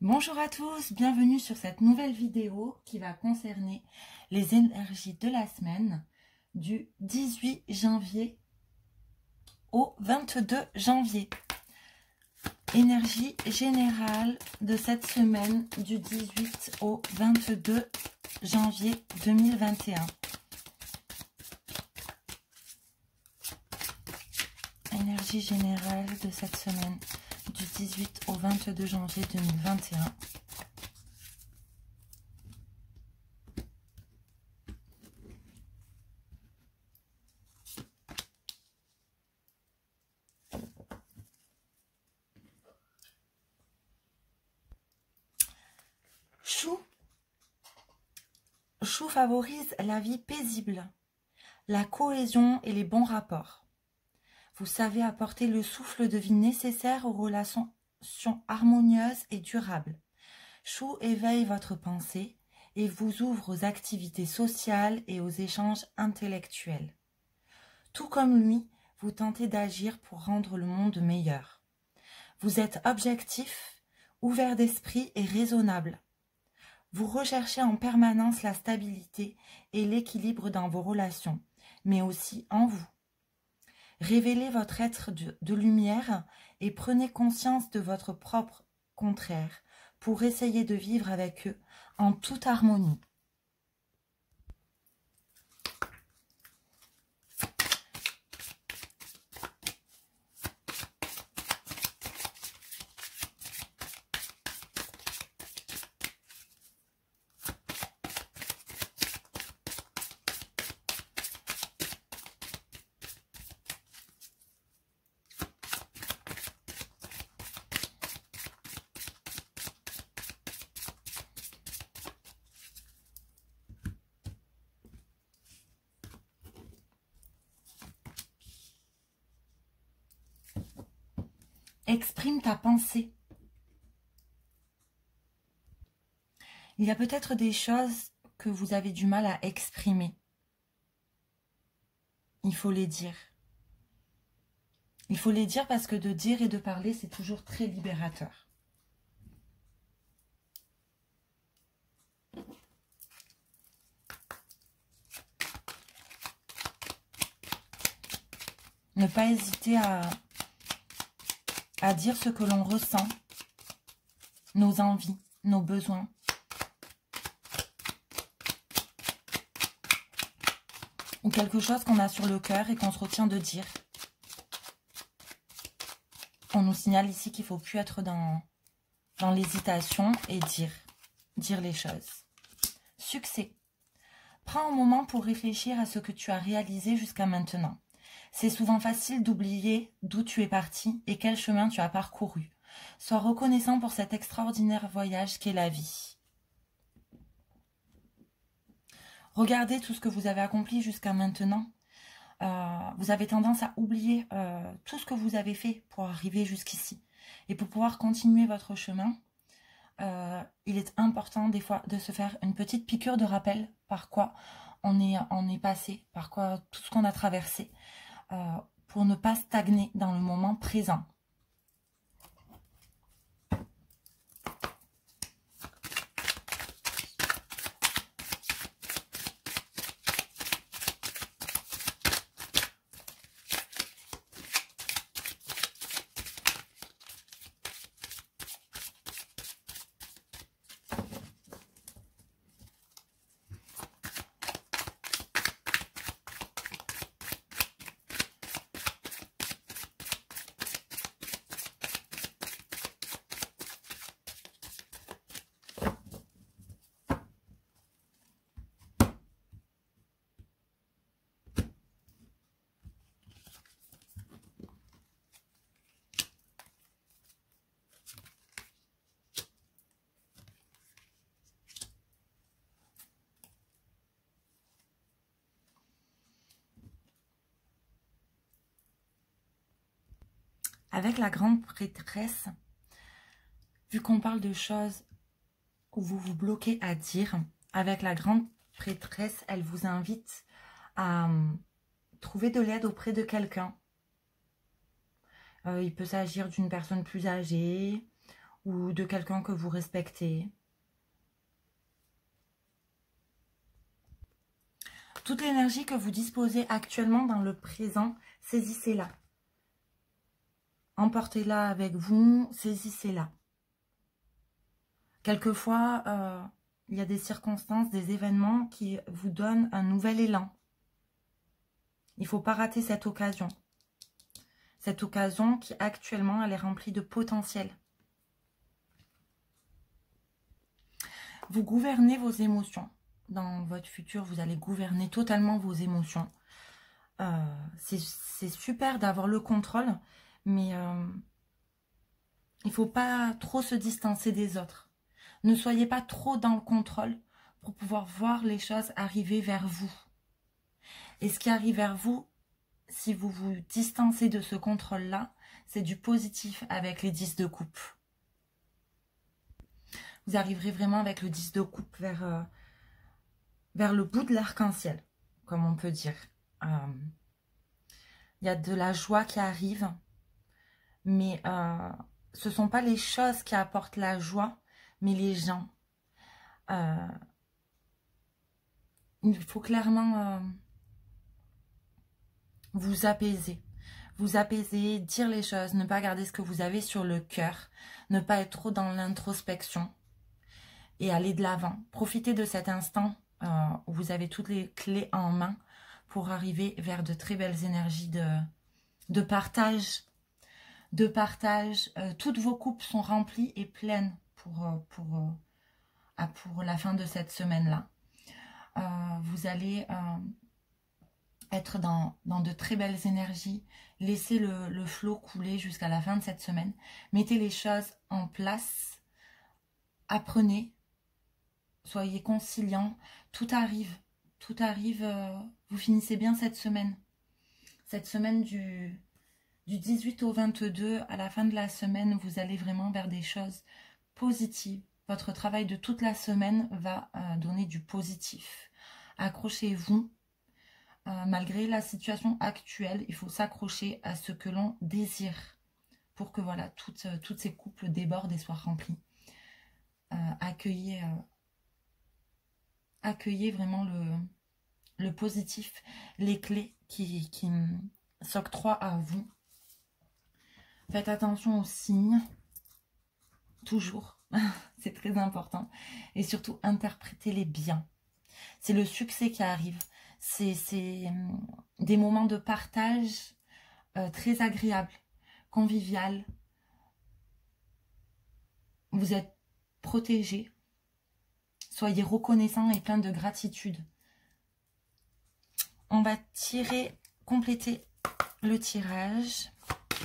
Bonjour à tous, bienvenue sur cette nouvelle vidéo qui va concerner les énergies de la semaine du 18 janvier au 22 janvier. Énergie générale de cette semaine du 18 au 22 janvier 2021. Énergie générale de cette semaine du 18 au 22 janvier 2021. Chou favorise la vie paisible, la cohésion et les bons rapports. Vous savez apporter le souffle de vie nécessaire aux relations harmonieuses et durables. Chou éveille votre pensée et vous ouvre aux activités sociales et aux échanges intellectuels. Tout comme lui, vous tentez d'agir pour rendre le monde meilleur. Vous êtes objectif, ouvert d'esprit et raisonnable. Vous recherchez en permanence la stabilité et l'équilibre dans vos relations, mais aussi en vous. Révélez votre être de lumière et prenez conscience de votre propre contraire pour essayer de vivre avec eux en toute harmonie. Exprime ta pensée. Il y a peut-être des choses que vous avez du mal à exprimer. Il faut les dire. Il faut les dire parce que de dire et de parler, c'est toujours très libérateur. Ne pas hésiter à dire ce que l'on ressent, nos envies, nos besoins. Ou quelque chose qu'on a sur le cœur et qu'on se retient de dire. On nous signale ici qu'il ne faut plus être dans l'hésitation et dire les choses. Succès. Prends un moment pour réfléchir à ce que tu as réalisé jusqu'à maintenant. C'est souvent facile d'oublier d'où tu es parti et quel chemin tu as parcouru. Sois reconnaissant pour cet extraordinaire voyage qu'est la vie. Regardez tout ce que vous avez accompli jusqu'à maintenant. Vous avez tendance à oublier tout ce que vous avez fait pour arriver jusqu'ici. Et pour pouvoir continuer votre chemin, il est important des fois de se faire une petite piqûre de rappel par quoi on est passé, par quoi tout ce qu'on a traversé. Pour ne pas stagner dans le moment présent. Avec la grande prêtresse, vu qu'on parle de choses où vous vous bloquez à dire, avec la grande prêtresse, elle vous invite à trouver de l'aide auprès de quelqu'un. Il peut s'agir d'une personne plus âgée ou de quelqu'un que vous respectez. Toute l'énergie que vous disposez actuellement dans le présent, saisissez-la. Emportez-la avec vous, saisissez-la. Quelquefois, il y a des circonstances, des événements qui vous donnent un nouvel élan. Il ne faut pas rater cette occasion. Cette occasion qui actuellement, elle est remplie de potentiel. Vous gouvernez vos émotions. Dans votre futur, vous allez gouverner totalement vos émotions. C'est super d'avoir le contrôle, mais il ne faut pas trop se distancer des autres. Ne soyez pas trop dans le contrôle pour pouvoir voir les choses arriver vers vous. Et ce qui arrive vers vous, si vous vous distancez de ce contrôle-là, c'est du positif avec les 10 de coupe. Vous arriverez vraiment avec le 10 de coupe vers le bout de l'arc-en-ciel, comme on peut dire. Il y a de la joie qui arrive, mais ce ne sont pas les choses qui apportent la joie, mais les gens. Il faut clairement vous apaiser. Vous apaiser, dire les choses, ne pas garder ce que vous avez sur le cœur, ne pas être trop dans l'introspection et aller de l'avant. Profitez de cet instant où vous avez toutes les clés en main pour arriver vers de très belles énergies de partage. Toutes vos coupes sont remplies et pleines pour la fin de cette semaine-là. Vous allez être dans de très belles énergies. Laissez le flot couler jusqu'à la fin de cette semaine. Mettez les choses en place. Apprenez. Soyez conciliants. Tout arrive. Tout arrive. Vous finissez bien cette semaine. Cette semaine du 18 au 22, à la fin de la semaine, vous allez vraiment vers des choses positives. Votre travail de toute la semaine va donner du positif. Accrochez-vous. Malgré la situation actuelle, il faut s'accrocher à ce que l'on désire pour que voilà, toutes ces couples débordent et soient remplies. Accueillez vraiment le positif, les clés qui s'octroient à vous. Faites attention aux signes, toujours, c'est très important. Et surtout, interprétez-les bien. C'est le succès qui arrive. C'est des moments de partage très agréables, convivial. Vous êtes protégés. Soyez reconnaissants et plein de gratitude. On va compléter le tirage.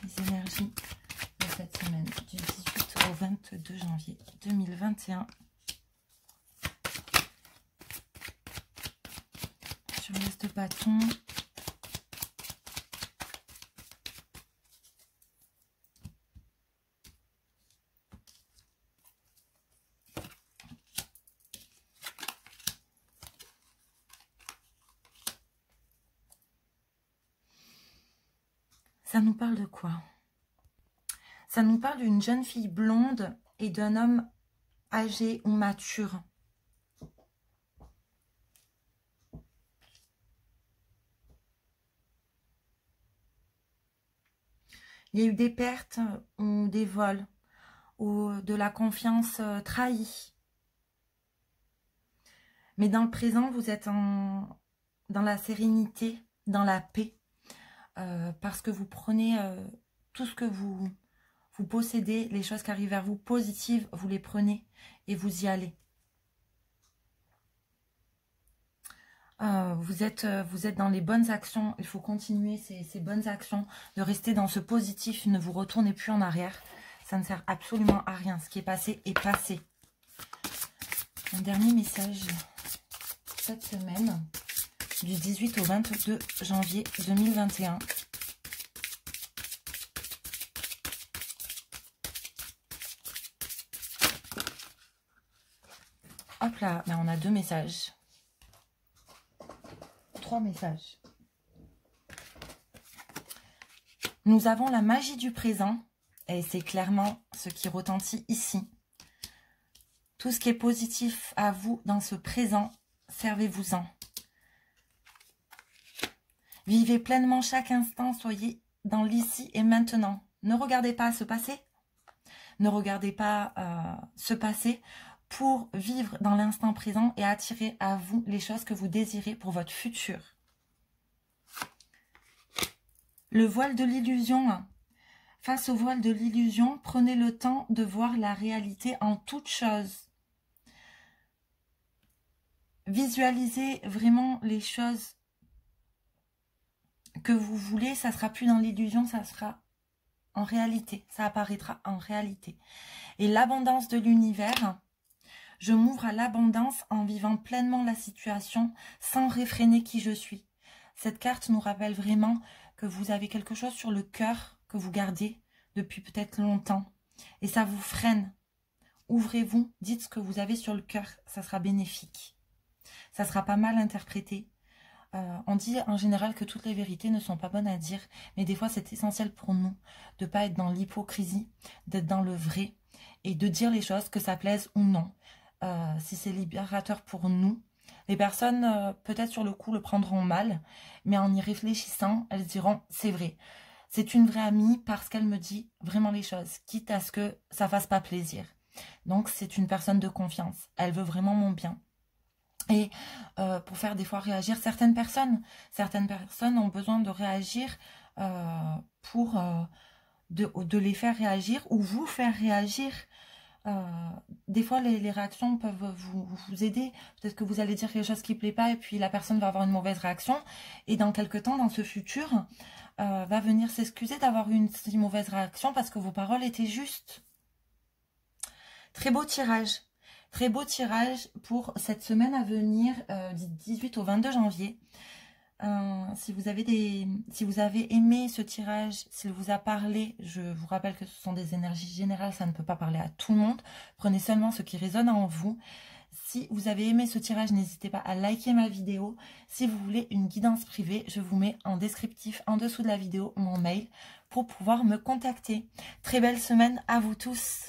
Les énergies de cette semaine du 18 au 22 janvier 2021. Sur l'as de bâton. Ça nous parle de quoi? Ça nous parle d'une jeune fille blonde et d'un homme âgé ou mature. Il y a eu des pertes ou des vols ou de la confiance trahie. Mais dans le présent, vous êtes dans la sérénité, dans la paix. Parce que vous prenez tout ce que vous possédez, les choses qui arrivent vers vous positives, vous les prenez et vous y allez. Vous êtes dans les bonnes actions, il faut continuer ces bonnes actions, de rester dans ce positif, ne vous retournez plus en arrière. Ça ne sert absolument à rien, ce qui est passé est passé. Un dernier message cette semaine, du 18 au 22 janvier 2021. Hop là, ben on a 2 messages. 3 messages. Nous avons la magie du présent. Et c'est clairement ce qui retentit ici. Tout ce qui est positif à vous dans ce présent, servez-vous-en. Vivez pleinement chaque instant, soyez dans l'ici et maintenant. Ne regardez pas ce passé. Ne regardez pas ce passé pour vivre dans l'instant présent et attirer à vous les choses que vous désirez pour votre futur. Le voile de l'illusion. Face au voile de l'illusion, prenez le temps de voir la réalité en toute chose. Visualisez vraiment les choses que vous voulez. Ça ne sera plus dans l'illusion, ça sera en réalité. Ça apparaîtra en réalité. Et l'abondance de l'univers, je m'ouvre à l'abondance en vivant pleinement la situation sans réfréner qui je suis. Cette carte nous rappelle vraiment que vous avez quelque chose sur le cœur que vous gardez depuis peut-être longtemps. Et ça vous freine. Ouvrez-vous, dites ce que vous avez sur le cœur, ça sera bénéfique. Ça sera pas mal interprété. On dit en général que toutes les vérités ne sont pas bonnes à dire, mais des fois c'est essentiel pour nous de ne pas être dans l'hypocrisie, d'être dans le vrai et de dire les choses, que ça plaise ou non. Si c'est libérateur pour nous, les personnes peut-être sur le coup le prendront mal, mais en y réfléchissant, elles diront c'est vrai. C'est une vraie amie parce qu'elle me dit vraiment les choses, quitte à ce que ça fasse pas plaisir. Donc c'est une personne de confiance, elle veut vraiment mon bien. Et pour faire des fois réagir certaines personnes ont besoin de réagir pour de les faire réagir ou vous faire réagir. Des fois les réactions peuvent vous aider. Peut-être que vous allez dire quelque chose qui ne plaît pas et puis la personne va avoir une mauvaise réaction. Et dans quelque temps, dans ce futur, va venir s'excuser d'avoir eu une si mauvaise réaction parce que vos paroles étaient justes. Très beau tirage. Très beau tirage pour cette semaine à venir, du 18 au 22 janvier. Si vous avez aimé ce tirage, s'il vous a parlé, je vous rappelle que ce sont des énergies générales, ça ne peut pas parler à tout le monde. Prenez seulement ce qui résonne en vous. Si vous avez aimé ce tirage, n'hésitez pas à liker ma vidéo. Si vous voulez une guidance privée, je vous mets en descriptif en dessous de la vidéo mon mail pour pouvoir me contacter. Très belle semaine à vous tous.